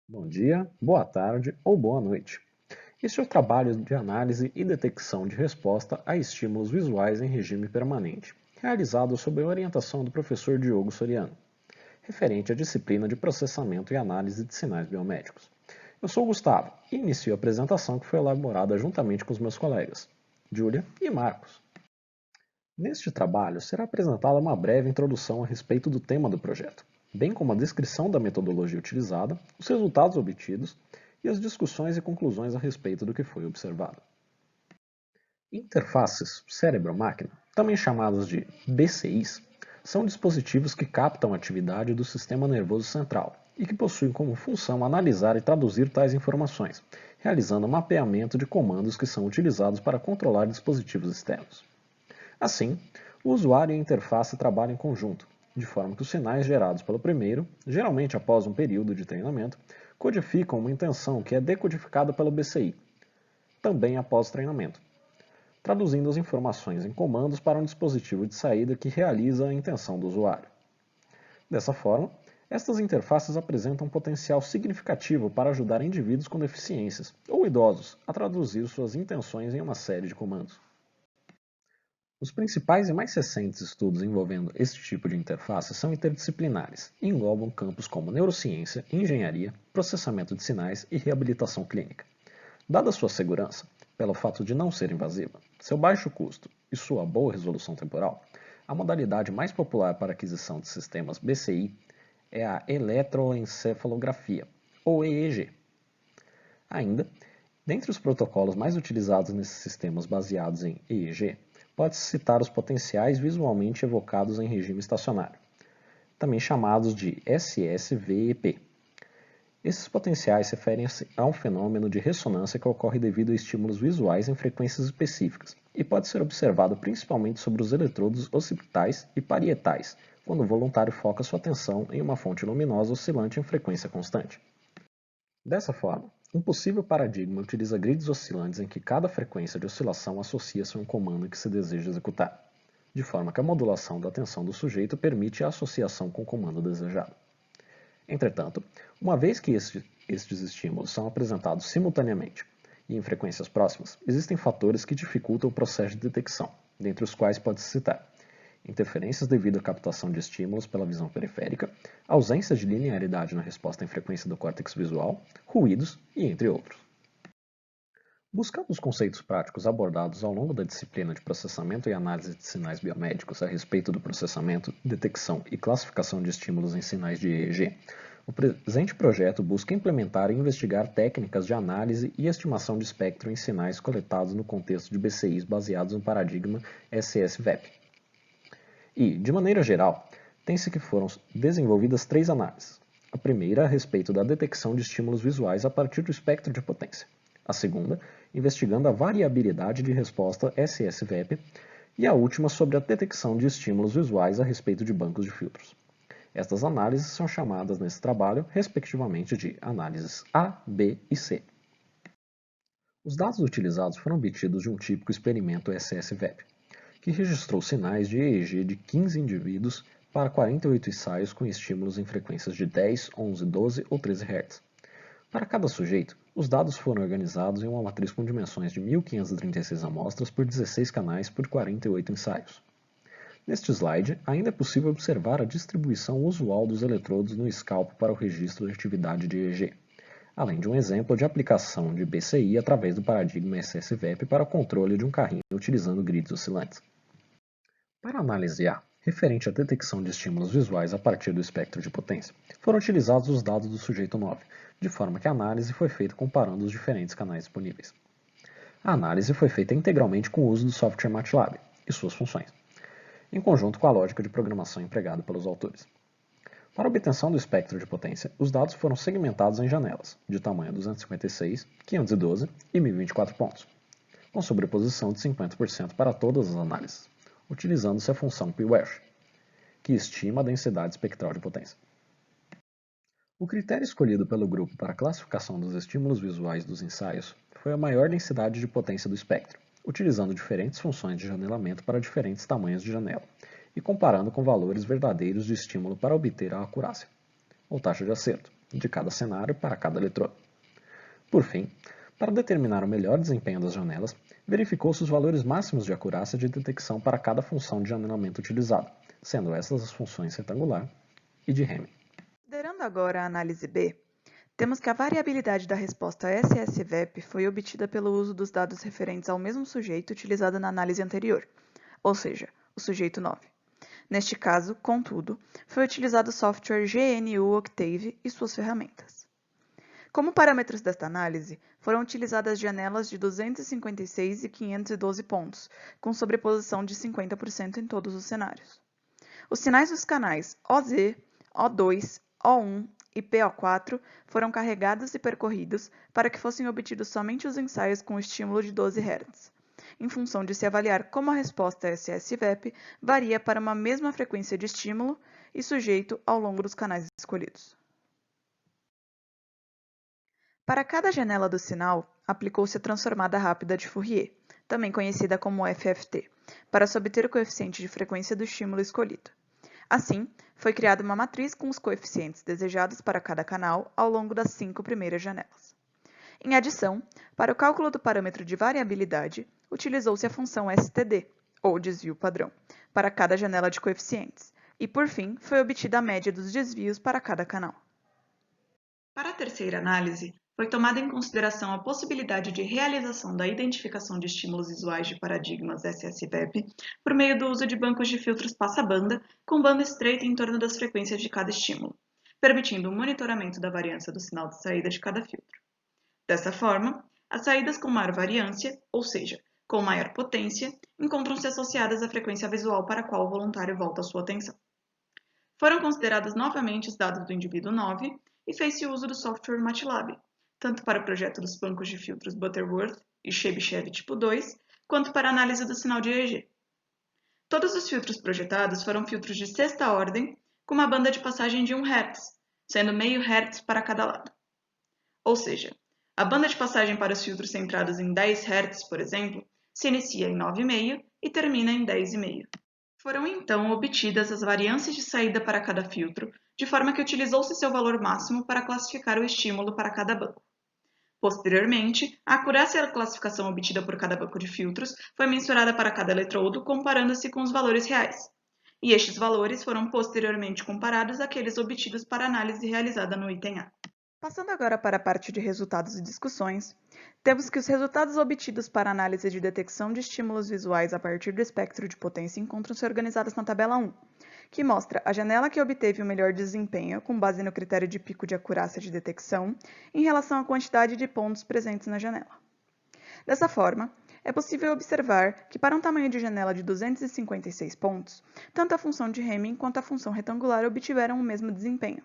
Bom dia, boa tarde ou boa noite. Este é o trabalho de análise e detecção de resposta a estímulos visuais em regime permanente, realizado sob a orientação do professor Diogo Soriano, referente à disciplina de processamento e análise de sinais biomédicos. Eu sou o Gustavo e inicio a apresentação que foi elaborada juntamente com os meus colegas, Júlia e Marcos. Neste trabalho será apresentada uma breve introdução a respeito do tema do projeto, bem como a descrição da metodologia utilizada, os resultados obtidos e as discussões e conclusões a respeito do que foi observado. Interfaces cérebro-máquina, também chamadas de BCIs, são dispositivos que captam a atividade do sistema nervoso central e que possuem como função analisar e traduzir tais informações, realizando mapeamento de comandos que são utilizados para controlar dispositivos externos. Assim, o usuário e a interface trabalham em conjunto, de forma que os sinais gerados pelo primeiro, geralmente após um período de treinamento, codificam uma intenção que é decodificada pelo BCI, também após o treinamento, traduzindo as informações em comandos para um dispositivo de saída que realiza a intenção do usuário. Dessa forma, estas interfaces apresentam um potencial significativo para ajudar indivíduos com deficiências ou idosos a traduzir suas intenções em uma série de comandos. Os principais e mais recentes estudos envolvendo este tipo de interface são interdisciplinares e englobam campos como neurociência, engenharia, processamento de sinais e reabilitação clínica. Dada sua segurança, pelo fato de não ser invasiva, seu baixo custo e sua boa resolução temporal, a modalidade mais popular para aquisição de sistemas BCI é a eletroencefalografia, ou EEG. Ainda, dentre os protocolos mais utilizados nesses sistemas baseados em EEG, pode-se citar os potenciais visualmente evocados em regime estacionário, também chamados de SSVEP. Esses potenciais referem-se a um fenômeno de ressonância que ocorre devido a estímulos visuais em frequências específicas e pode ser observado principalmente sobre os eletrodos occipitais e parietais, quando o voluntário foca sua atenção em uma fonte luminosa oscilante em frequência constante. Dessa forma, um possível paradigma utiliza grids oscilantes em que cada frequência de oscilação associa-se a um comando que se deseja executar, de forma que a modulação da atenção do sujeito permite a associação com o comando desejado. Entretanto, uma vez que estes estímulos são apresentados simultaneamente e em frequências próximas, existem fatores que dificultam o processo de detecção, dentre os quais pode-se citar interferências devido à captação de estímulos pela visão periférica, ausência de linearidade na resposta em frequência do córtex visual, ruídos e entre outros. Buscando os conceitos práticos abordados ao longo da disciplina de processamento e análise de sinais biomédicos a respeito do processamento, detecção e classificação de estímulos em sinais de EEG, o presente projeto busca implementar e investigar técnicas de análise e estimação de espectro em sinais coletados no contexto de BCIs baseados no paradigma SSVEP. E, de maneira geral, tem-se que foram desenvolvidas três análises. A primeira a respeito da detecção de estímulos visuais a partir do espectro de potência. A segunda, investigando a variabilidade de resposta SSVEP. E a última sobre a detecção de estímulos visuais a respeito de bancos de filtros. Estas análises são chamadas nesse trabalho, respectivamente, de análises A, B e C. Os dados utilizados foram obtidos de um típico experimento SSVEP, que registrou sinais de EEG de 15 indivíduos para 48 ensaios com estímulos em frequências de 10, 11, 12 ou 13 Hz. Para cada sujeito, os dados foram organizados em uma matriz com dimensões de 1536 amostras por 16 canais por 48 ensaios. Neste slide, ainda é possível observar a distribuição usual dos eletrodos no scalp para o registro de atividade de EEG, além de um exemplo de aplicação de BCI através do paradigma SSVEP para o controle de um carrinho utilizando grids oscilantes. Para a análise A, referente à detecção de estímulos visuais a partir do espectro de potência, foram utilizados os dados do sujeito 9, de forma que a análise foi feita comparando os diferentes canais disponíveis. A análise foi feita integralmente com o uso do software MATLAB e suas funções, em conjunto com a lógica de programação empregada pelos autores. Para a obtenção do espectro de potência, os dados foram segmentados em janelas, de tamanho 256, 512 e 1024 pontos, com sobreposição de 50% para todas as análises, utilizando-se a função p-Welsh, que estima a densidade espectral de potência. O critério escolhido pelo grupo para a classificação dos estímulos visuais dos ensaios foi a maior densidade de potência do espectro, utilizando diferentes funções de janelamento para diferentes tamanhos de janela, e comparando com valores verdadeiros de estímulo para obter a acurácia, ou taxa de acerto, de cada cenário para cada eletrodo. Por fim, para determinar o melhor desempenho das janelas, verificou-se os valores máximos de acurácia de detecção para cada função de janelamento utilizada, sendo essas as funções retangular e de Hamming. Considerando agora a análise B, temos que a variabilidade da resposta SSVEP foi obtida pelo uso dos dados referentes ao mesmo sujeito utilizado na análise anterior, ou seja, o sujeito 9. Neste caso, contudo, foi utilizado o software GNU Octave e suas ferramentas. Como parâmetros desta análise, foram utilizadas janelas de 256 e 512 pontos, com sobreposição de 50% em todos os cenários. Os sinais dos canais OZ, O2, O1 e PO4 foram carregados e percorridos para que fossem obtidos somente os ensaios com estímulo de 12 Hz, em função de se avaliar como a resposta SSVEP varia para uma mesma frequência de estímulo e sujeito ao longo dos canais escolhidos. Para cada janela do sinal, aplicou-se a transformada rápida de Fourier, também conhecida como FFT, para se obter o coeficiente de frequência do estímulo escolhido. Assim, foi criada uma matriz com os coeficientes desejados para cada canal ao longo das 5 primeiras janelas. Em adição, para o cálculo do parâmetro de variabilidade, utilizou-se a função STD, ou desvio padrão, para cada janela de coeficientes, e por fim, foi obtida a média dos desvios para cada canal. Para a terceira análise, foi tomada em consideração a possibilidade de realização da identificação de estímulos visuais de paradigmas SSVEP por meio do uso de bancos de filtros passa-banda com banda estreita em torno das frequências de cada estímulo, permitindo o monitoramento da variância do sinal de saída de cada filtro. Dessa forma, as saídas com maior variância, ou seja, com maior potência, encontram-se associadas à frequência visual para a qual o voluntário volta a sua atenção. Foram considerados novamente os dados do indivíduo 9 e fez-se uso do software MATLAB, tanto para o projeto dos bancos de filtros Butterworth e Chebyshev tipo 2, quanto para a análise do sinal de EEG. Todos os filtros projetados foram filtros de sexta ordem, com uma banda de passagem de 1 Hz, sendo meio Hz para cada lado. Ou seja, a banda de passagem para os filtros centrados em 10 Hz, por exemplo, se inicia em 9,5 e termina em 10,5. Foram então obtidas as variâncias de saída para cada filtro, de forma que utilizou-se seu valor máximo para classificar o estímulo para cada banco. Posteriormente, a acurácia da classificação obtida por cada banco de filtros foi mensurada para cada eletrodo, comparando-se com os valores reais. E estes valores foram posteriormente comparados àqueles obtidos para a análise realizada no item A. Passando agora para a parte de resultados e discussões, temos que os resultados obtidos para análise de detecção de estímulos visuais a partir do espectro de potência encontram-se organizados na tabela 1, que mostra a janela que obteve o melhor desempenho com base no critério de pico de acurácia de detecção em relação à quantidade de pontos presentes na janela. Dessa forma, é possível observar que para um tamanho de janela de 256 pontos, tanto a função de Hamming quanto a função retangular obtiveram o mesmo desempenho,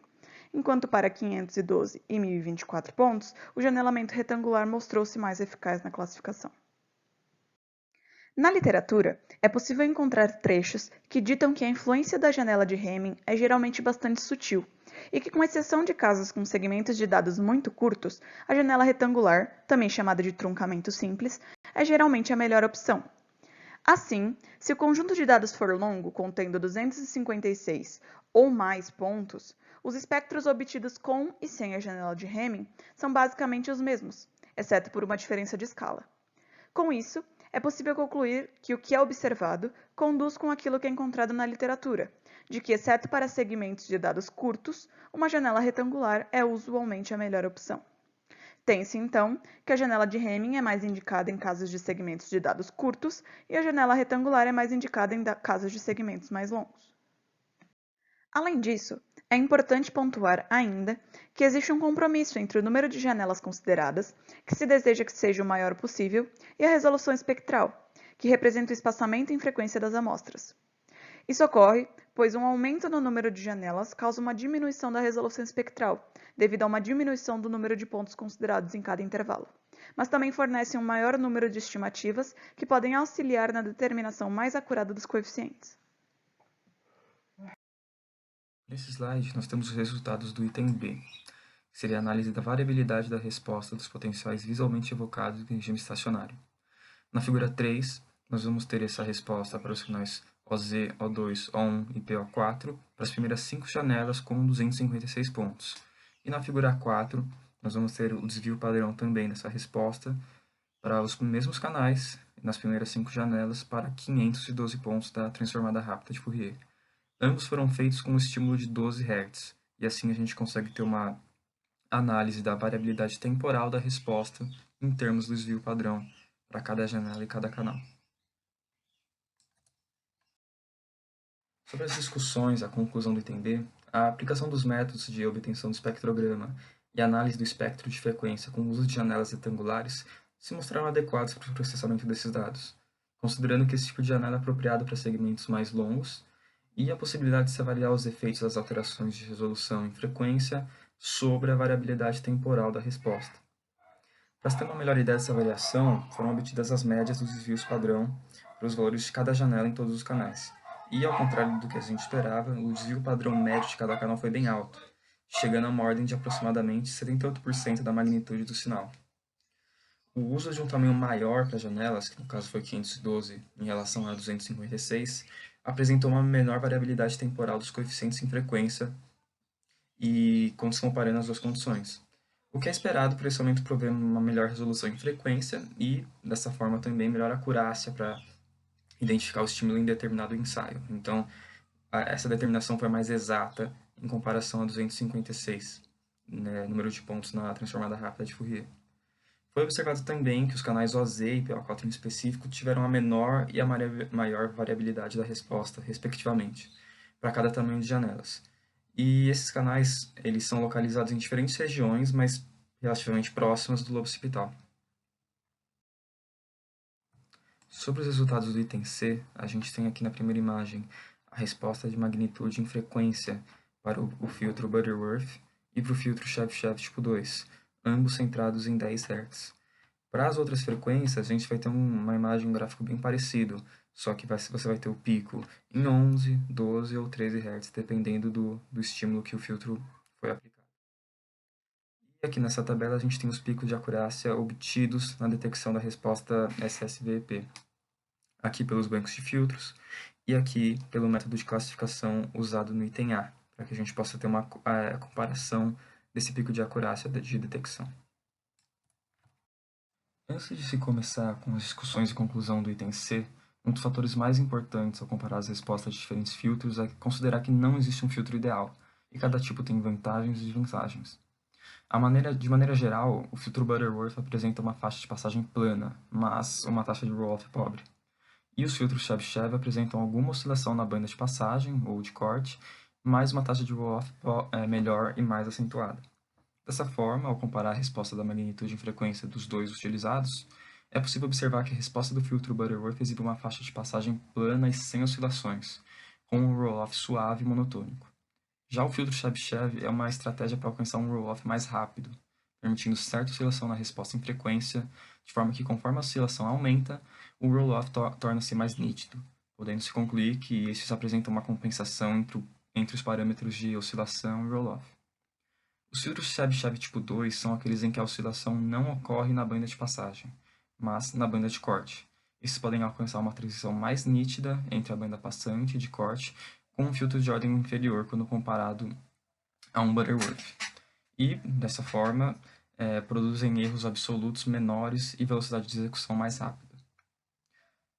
enquanto para 512 e 1024 pontos, o janelamento retangular mostrou-se mais eficaz na classificação. Na literatura, é possível encontrar trechos que ditam que a influência da janela de Hamming é geralmente bastante sutil, e que, com exceção de casos com segmentos de dados muito curtos, a janela retangular, também chamada de truncamento simples, é geralmente a melhor opção. Assim, se o conjunto de dados for longo, contendo 256 ou mais pontos, os espectros obtidos com e sem a janela de Hamming são basicamente os mesmos, exceto por uma diferença de escala. Com isso, é possível concluir que o que é observado conduz com aquilo que é encontrado na literatura, de que, exceto para segmentos de dados curtos, uma janela retangular é usualmente a melhor opção. Tem-se, então, que a janela de Hamming é mais indicada em casos de segmentos de dados curtos e a janela retangular é mais indicada em casos de segmentos mais longos. Além disso, é importante pontuar ainda que existe um compromisso entre o número de janelas consideradas, que se deseja que seja o maior possível, e a resolução espectral, que representa o espaçamento em frequência das amostras. Isso ocorre pois um aumento no número de janelas causa uma diminuição da resolução espectral, devido a uma diminuição do número de pontos considerados em cada intervalo, mas também fornece um maior número de estimativas que podem auxiliar na determinação mais acurada dos coeficientes. Nesse slide, nós temos os resultados do item B, que seria a análise da variabilidade da resposta dos potenciais visualmente evocados em regime estacionário. Na figura 3, nós vamos ter essa resposta para os sinais OZ, O2, O1 e PO4 para as primeiras 5 janelas com 256 pontos, E na figura 4, nós vamos ter o desvio padrão também dessa resposta para os mesmos canais, nas primeiras 5 janelas, para 512 pontos da transformada rápida de Fourier. Ambos foram feitos com um estímulo de 12 Hz, e assim a gente consegue ter uma análise da variabilidade temporal da resposta em termos do desvio padrão para cada janela e cada canal. Sobre as discussões, a conclusão do item B, a aplicação dos métodos de obtenção do espectrograma e análise do espectro de frequência com o uso de janelas retangulares se mostraram adequados para o processamento desses dados, considerando que esse tipo de janela é apropriado para segmentos mais longos e a possibilidade de se avaliar os efeitos das alterações de resolução e frequência sobre a variabilidade temporal da resposta. Para se ter uma melhor ideia dessa variação, foram obtidas as médias dos desvios padrão para os valores de cada janela em todos os canais. E, ao contrário do que a gente esperava, o desvio padrão médio de cada canal foi bem alto, chegando a uma ordem de aproximadamente 78% da magnitude do sinal. O uso de um tamanho maior para janelas, que no caso foi 512 em relação a 256, apresentou uma menor variabilidade temporal dos coeficientes em frequência e quando se comparando as duas condições. O que é esperado por esse aumento provê uma melhor resolução em frequência e, dessa forma, também melhor acurácia para identificar o estímulo em determinado ensaio. Então, essa determinação foi mais exata em comparação a 256, né, número de pontos na transformada rápida de Fourier. Foi observado também que os canais OZ e PO4 em específico tiveram a menor e a maior variabilidade da resposta, respectivamente, para cada tamanho de janelas. E esses canais eles são localizados em diferentes regiões, mas relativamente próximas do lobo occipital. Sobre os resultados do item C, a gente tem aqui na primeira imagem a resposta de magnitude em frequência para o filtro Butterworth e para o filtro Chebyshev tipo 2, ambos centrados em 10 Hz. Para as outras frequências, a gente vai ter uma imagem, um gráfico bem parecido, só que você vai ter o pico em 11, 12 ou 13 Hz, dependendo do estímulo que o filtro foi aplicado. E aqui nessa tabela a gente tem os picos de acurácia obtidos na detecção da resposta SSVEP. Aqui pelos bancos de filtros e aqui pelo método de classificação usado no item A, para que a gente possa ter uma comparação desse pico de acurácia de detecção. Antes de se começar com as discussões e conclusão do item C, um dos fatores mais importantes ao comparar as respostas de diferentes filtros é considerar que não existe um filtro ideal, e cada tipo tem vantagens e desvantagens. De maneira geral, o filtro Butterworth apresenta uma faixa de passagem plana, mas uma taxa de roll-off pobre. E os filtros Chebyshev apresentam alguma oscilação na banda de passagem, ou de corte, mas uma taxa de roll-off melhor e mais acentuada. Dessa forma, ao comparar a resposta da magnitude em frequência dos dois utilizados, é possível observar que a resposta do filtro Butterworth exibe uma faixa de passagem plana e sem oscilações, com um roll-off suave e monotônico. Já o filtro Chebyshev é uma estratégia para alcançar um roll-off mais rápido, permitindo certa oscilação na resposta em frequência, de forma que conforme a oscilação aumenta, o roll-off torna-se mais nítido, podendo-se concluir que estes apresentam uma compensação entre os parâmetros de oscilação e roll-off. Os filtros Chebyshev tipo 2 são aqueles em que a oscilação não ocorre na banda de passagem, mas na banda de corte. Esses podem alcançar uma transição mais nítida entre a banda passante e de corte com um filtro de ordem inferior quando comparado a um Butterworth. E, dessa forma, produzem erros absolutos menores e velocidade de execução mais rápida.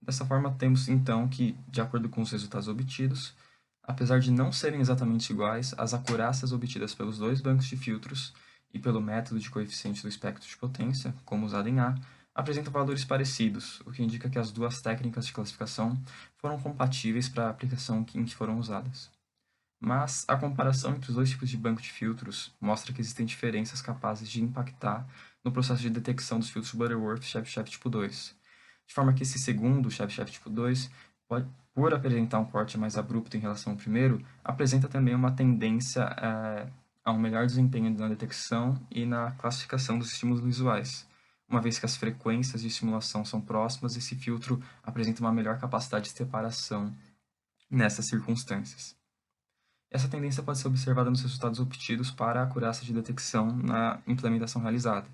Dessa forma, temos então que, de acordo com os resultados obtidos, apesar de não serem exatamente iguais, as acurácias obtidas pelos dois bancos de filtros e pelo método de coeficiente do espectro de potência, como usado em A, apresentam valores parecidos, o que indica que as duas técnicas de classificação foram compatíveis para a aplicação em que foram usadas. Mas a comparação entre os dois tipos de banco de filtros mostra que existem diferenças capazes de impactar no processo de detecção dos filtros Butterworth Chebyshev tipo 2, de forma que esse segundo, Chebyshev tipo 2, por apresentar um corte mais abrupto em relação ao primeiro, apresenta também uma tendência a um melhor desempenho na detecção e na classificação dos estímulos visuais. Uma vez que as frequências de estimulação são próximas, esse filtro apresenta uma melhor capacidade de separação nessas circunstâncias. Essa tendência pode ser observada nos resultados obtidos para a acurácia de detecção na implementação realizada,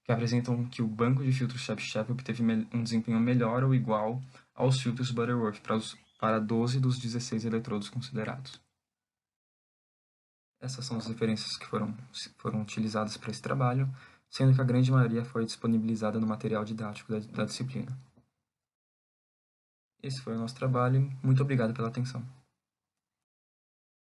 que apresentam que o banco de filtros Chebyshev obteve um desempenho melhor ou igual aos filtros Butterworth para 12 dos 16 eletrodos considerados. Essas são as referências que foram utilizadas para esse trabalho, sendo que a grande maioria foi disponibilizada no material didático da disciplina. Esse foi o nosso trabalho. Muito obrigado pela atenção.